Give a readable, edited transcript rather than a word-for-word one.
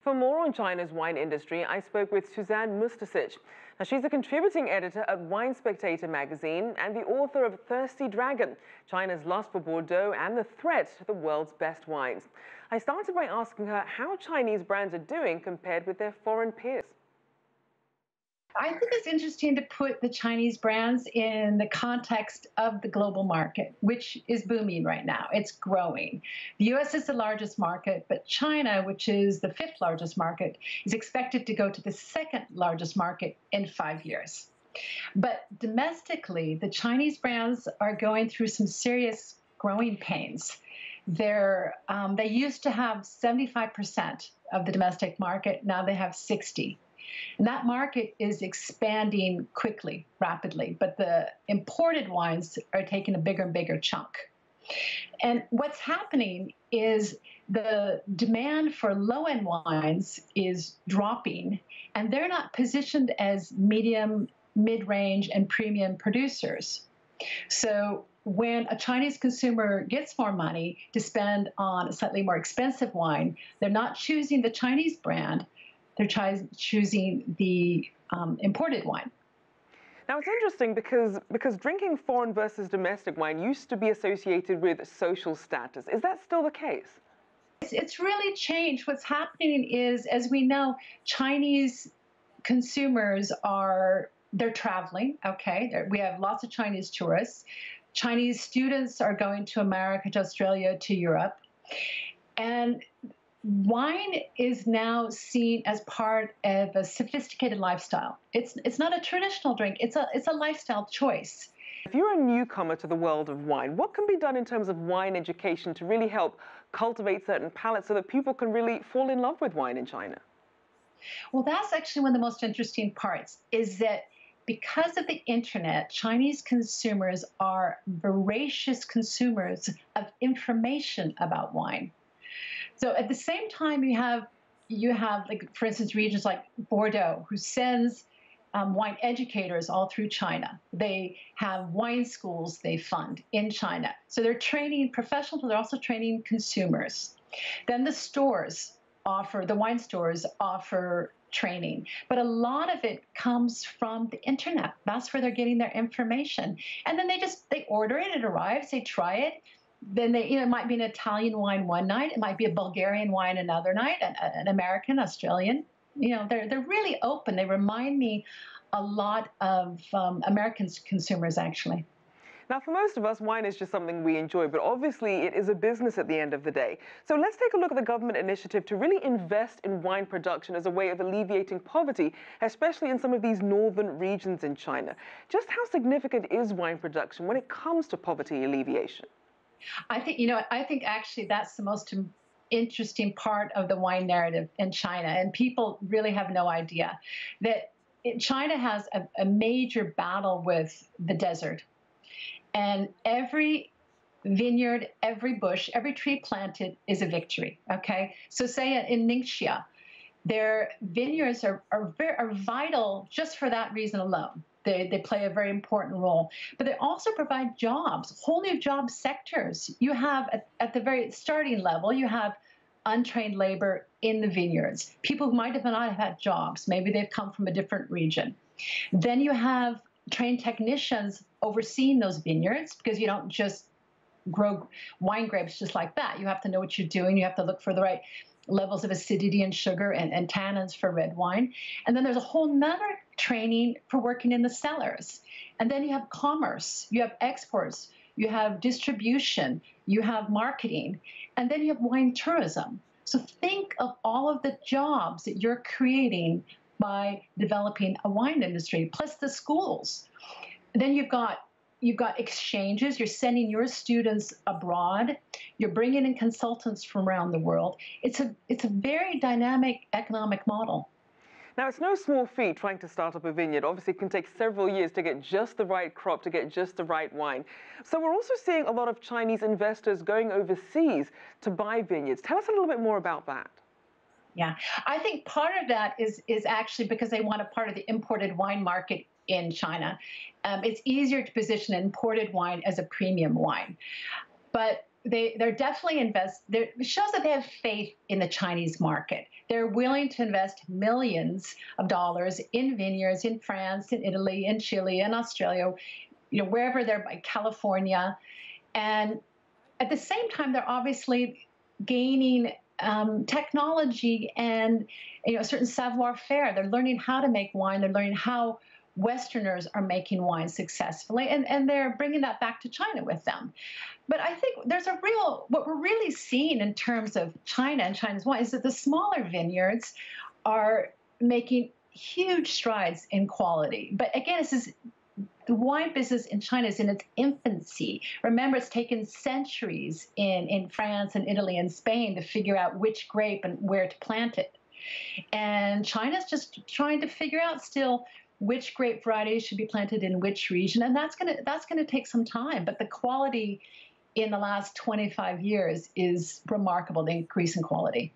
For more on China's wine industry, I spoke with Suzanne Mustacich. Now, she's a contributing editor at Wine Spectator magazine and the author of Thirsty Dragon, China's Lust for Bordeaux and the Threat to the World's Best Wines. I started by asking her how Chinese brands are doing compared with their foreign peers. I think it's interesting to put the Chinese brands in the context of the global market, which is booming right now. It's growing. The U.S. is the largest market, but China, which is the fifth largest market, is expected to go to the second largest market in 5 years. But domestically, the Chinese brands are going through some serious growing pains. They used to have 75% of the domestic market. Now they have 60%. And that market is expanding quickly, rapidly, but the imported wines are taking a bigger and bigger chunk. And what's happening is the demand for low-end wines is dropping, and they're not positioned as medium, mid-range, and premium producers. So when a Chinese consumer gets more money to spend on a slightly more expensive wine, they're not choosing the Chinese brand. They're choosing the imported wine. Now, it's interesting because drinking foreign versus domestic wine used to be associated with social status. Is that still the case? It's really changed. What's happening is, as we know, Chinese consumers they're traveling, okay? We have lots of Chinese tourists. Chinese students are going to America, to Australia, to Europe. And wine is now seen as part of a sophisticated lifestyle. It's not a traditional drink. It's a lifestyle choice. If you're a newcomer to the world of wine, what can be done in terms of wine education to really help cultivate certain palates so that people can really fall in love with wine in China? Well, that's actually one of the most interesting parts, is that because of the internet, Chinese consumers are voracious consumers of information about wine. So at the same time, you have like, for instance, regions like Bordeaux, who sends wine educators all through China. They have wine schools they fund in China. So they're training professionals, but they're also training consumers. Then the wine stores offer training. But a lot of it comes from the internet. That's where they're getting their information. And then they order it, it arrives, they try it. Then it might be an Italian wine one night, it might be a Bulgarian wine another night, an American, Australian. They're really open. They remind me a lot of American consumers, actually. Now, for most of us, wine is just something we enjoy, but obviously it is a business at the end of the day. So let's take a look at the government initiative to really invest in wine production as a way of alleviating poverty, especially in some of these northern regions in China. Just how significant is wine production when it comes to poverty alleviation? I think actually that's the most interesting part of the wine narrative in China, and people really have no idea that China has a major battle with the desert, and every vineyard, every bush, every tree planted is a victory. Okay, so say in Ningxia, their vineyards are vital just for that reason alone. They play a very important role, but they also provide jobs, whole new job sectors. You have, at the very starting level, you have untrained labor in the vineyards, people who might have not have had jobs. Maybe they've come from a different region. Then you have trained technicians overseeing those vineyards, because you don't just grow wine grapes just like that. You have to know what you're doing. You have to look for the right levels of acidity and sugar and tannins for red wine. And then there's a whole nother training for working in the cellars. And then you have commerce, you have exports, you have distribution, you have marketing, and then you have wine tourism. So think of all of the jobs that you're creating by developing a wine industry, plus the schools. Then you've got exchanges. You're sending your students abroad. You're bringing in consultants from around the world. It's a very dynamic economic model. Now, it's no small feat trying to start up a vineyard. Obviously, it can take several years to get just the right crop, to get just the right wine. So we're also seeing a lot of Chinese investors going overseas to buy vineyards. Tell us a little bit more about that. Yeah, I think part of that is actually because they want a part of the imported wine market in China. It's easier to position imported wine as a premium wine. But they're definitely it shows that they have faith in the Chinese market. They're willing to invest millions of dollars in vineyards in France, in Italy, in Chile, in Australia, wherever they're by California. And at the same time, they're obviously gaining technology and a certain savoir-faire. They're learning how to make wine. They're learning how Westerners are making wine successfully, and they're bringing that back to China with them. But I think there's what we're really seeing in terms of China and China's wine is that the smaller vineyards are making huge strides in quality. But again, the wine business in China is in its infancy. Remember, it's taken centuries in France and Italy and Spain to figure out which grape and where to plant it. And China's just trying to figure out still which grape varieties should be planted in which region, and that's gonna take some time. But the quality in the last 25 years is remarkable, the increase in quality.